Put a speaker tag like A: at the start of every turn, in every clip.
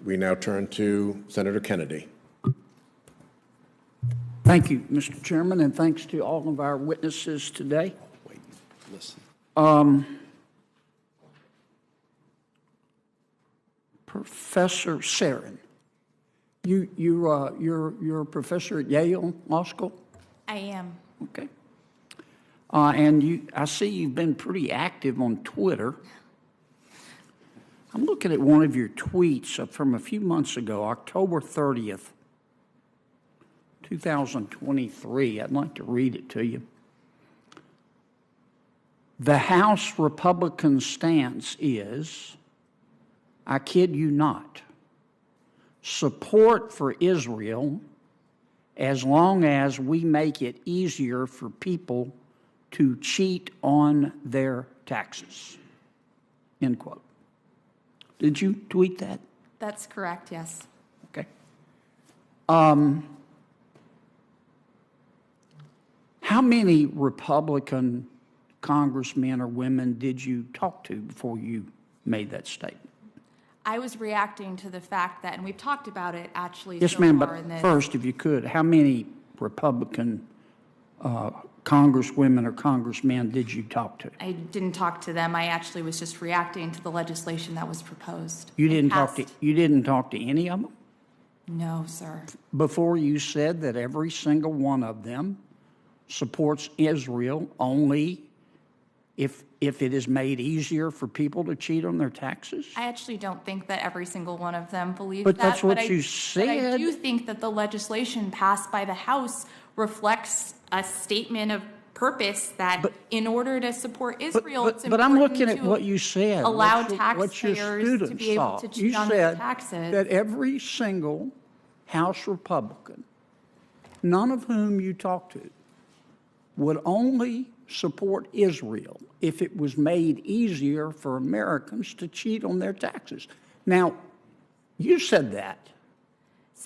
A: We now turn to Senator Kennedy.
B: Thank you, Mr. Chairman, and thanks to all of our witnesses today.
A: Wait, listen.
B: Professor Sarin, you're a professor at Yale Law School?
C: I am.
B: Okay. And I see you've been pretty active on Twitter. I'm looking at one of your tweets from a few months ago, October 30th, 2023. I'd like to read it to you. The House Republican stance is, I kid you not, support for Israel as long as we make it easier for people to cheat on their taxes. End quote. Did you tweet that?
C: That's correct, yes.
B: Okay. How many Republican congressmen or women did you talk to before you made that statement?
C: I was reacting to the fact that, and we've talked about it actually.
B: Yes,
C: so
B: ma'am,
C: far
B: but
C: in this.
B: first, if you could, how many Republican congresswomen or congressmen did you talk to?
C: I didn't talk to them. I actually was just reacting to the legislation that was proposed.
B: You didn't talk to any of them?
C: No, sir.
B: Before you said that every single one of them supports Israel only if it is made easier for people to cheat on their taxes?
C: I actually don't think that every single one of them believes
B: But
C: that.
B: that's what you said.
C: But I do think that the legislation passed by the House reflects a statement of purpose that in order to support Israel, it's
B: but
C: important
B: I'm looking at
C: to
B: what you said.
C: allow
B: what your
C: taxpayers to be able
B: students
C: to
B: thought.
C: cheat on their taxes.
B: You said that every single House Republican, none of whom you talked to, would only support Israel if it was made easier for Americans to cheat on their taxes. Now, you said that,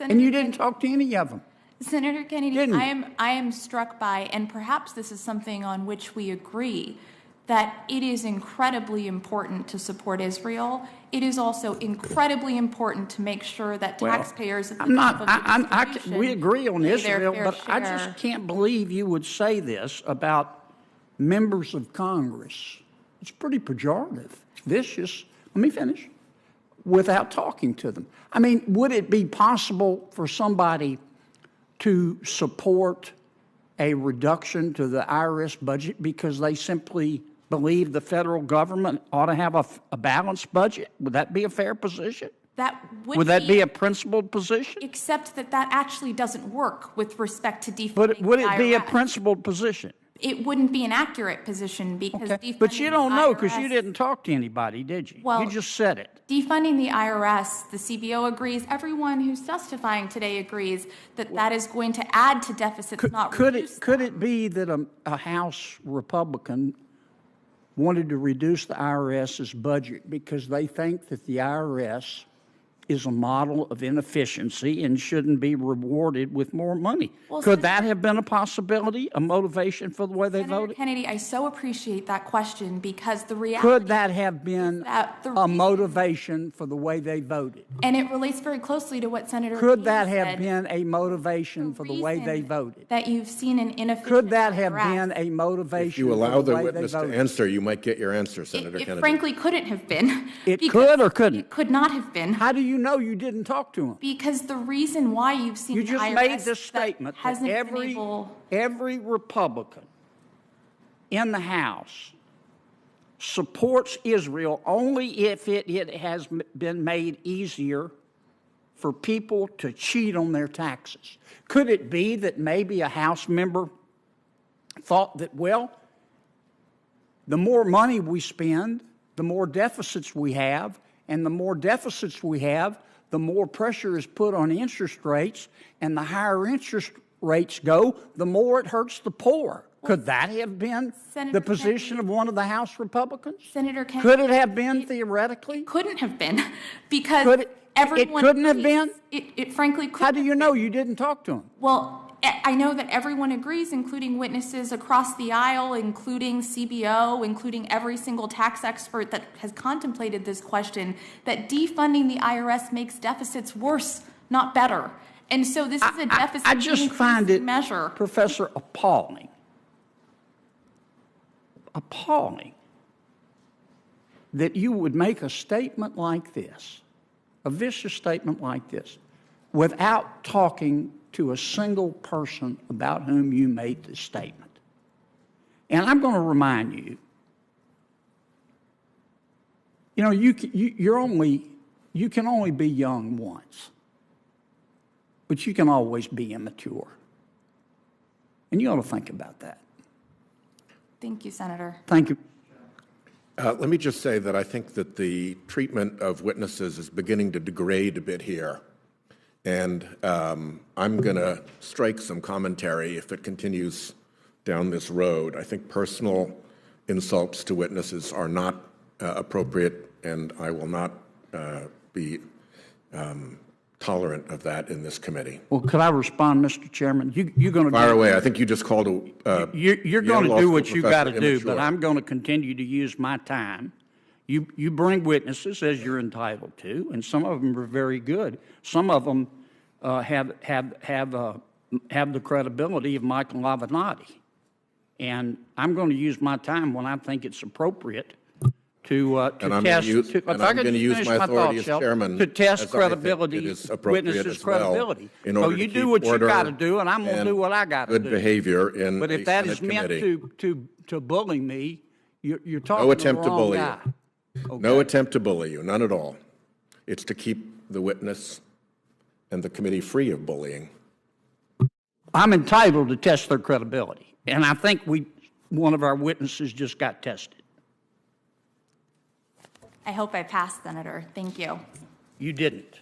B: and you didn't talk to any of them.
C: Senator Kennedy,
B: Didn't.
C: I am struck by, and perhaps this is something on which we agree, that it is incredibly important to support Israel. It is also incredibly important to make sure that taxpayers at the top of the institution
B: we agree on
C: pay their
B: Israel,
C: fair
B: but I
C: share.
B: just can't believe you would say this about members of Congress. It's pretty pejorative, vicious. Let me finish. Without talking to them. I mean, would it be possible for somebody to support a reduction to the IRS budget because they simply believe the federal government ought to have a balanced budget? Would that be a fair position? Would that be a principled position?
C: Except that actually doesn't work with respect to defunding the IRS.
B: But would it be a principled position?
C: It wouldn't be an accurate position because defunding
B: But you don't know because
C: the
B: you
C: IRS
B: didn't talk to anybody, did you?
C: Well,
B: you just said it.
C: Defunding the IRS, the CBO agrees, everyone who's testifying today agrees that that is going to add to deficits, not reduce them.
B: Could it be that a House Republican wanted to reduce the IRS's budget because they think that the IRS is a model of inefficiency and shouldn't be rewarded with more money?
C: Well,
B: Could that have been a possibility, a motivation for the way they
C: Senator
B: voted?
C: Kennedy, I so appreciate that question because the reality
B: Could that have been
C: that
B: a motivation for the way they voted?
C: and it relates very closely to what Senator
B: Could
C: Reagan
B: that have
C: said,
B: been a motivation for the way they voted?
C: that you've seen an inefficient
B: Could that have
C: IRS.
B: been a motivation
A: If you allow
B: for the
A: the
B: way
A: witness
B: they
A: to
B: voted?
A: answer, you might get your answer, Senator
C: It
A: Kennedy.
C: frankly couldn't have been.
B: It
C: because
B: could or couldn't?
C: It could not have been.
B: How do you know you didn't talk to him?
C: Because the reason why you've seen
B: You
C: the
B: just
C: IRS
B: made this statement that
C: hasn't been able.
B: every Republican in the House supports Israel only if it has been made easier for people to cheat on their taxes. Could it be that maybe a House member thought that, well, the more money we spend, the more deficits we have, and the more deficits we have, the more pressure is put on interest rates, and the higher interest rates go, the more it hurts the poor. Could that have been the position of one of the House Republicans?
C: Senator Kennedy,
B: could it have been theoretically?
C: It couldn't have been because everyone
B: it couldn't have
C: agrees.
B: been?
C: It frankly couldn't.
B: How do you know you didn't talk to him?
C: Well, I know that everyone agrees, including witnesses across the aisle, including CBO, including every single tax expert that has contemplated this question, that defunding the IRS makes deficits worse, not better. And so this is a deficit
B: I just find it,
C: measure.
B: Professor, appalling that you would make a statement like this, a vicious statement like this, without talking to a single person about whom you made this statement. And I'm going to remind you, you know, you can only be young once, but you can always be immature. And you ought to think about that.
C: Thank you, Senator.
B: Thank you.
A: Let me just say that I think that the treatment of witnesses is beginning to degrade a bit here. And I'm going to strike some commentary if it continues down this road. I think personal insults to witnesses are not appropriate, and I will not be tolerant of that in this committee.
B: Well, could I respond, Mr. Chairman? You're going to
A: fire away. I think you just called a
B: you're going to do what you got to do,
A: immature.
B: but I'm going to continue to use my time. You bring witnesses as you're entitled to, and some of them are very good. Some of them have the credibility of Michael Avenatti, and I'm going to use my time when I think it's appropriate to test.
A: I'm going to use my authority as chairman
B: to test
A: as I think
B: credibility,
A: it is appropriate
B: witnesses'
A: as well,
B: credibility.
A: in
B: So
A: order
B: you
A: to
B: do
A: keep
B: what you
A: order
B: got to do, and I'm going to do what I got to do.
A: Good behavior in
B: But
A: a
B: if that
A: Senate
B: is meant
A: committee.
B: to bully me, you're talking
A: No
B: to
A: attempt
B: the
A: to
B: wrong
A: bully
B: guy.
A: you.
B: Okay.
A: No attempt to bully you, none at all. It's to keep the witness and the committee free of bullying.
B: I'm entitled to test their credibility, and I think one of our witnesses just got tested.
C: I hope I passed, Senator. Thank you.
B: You didn't.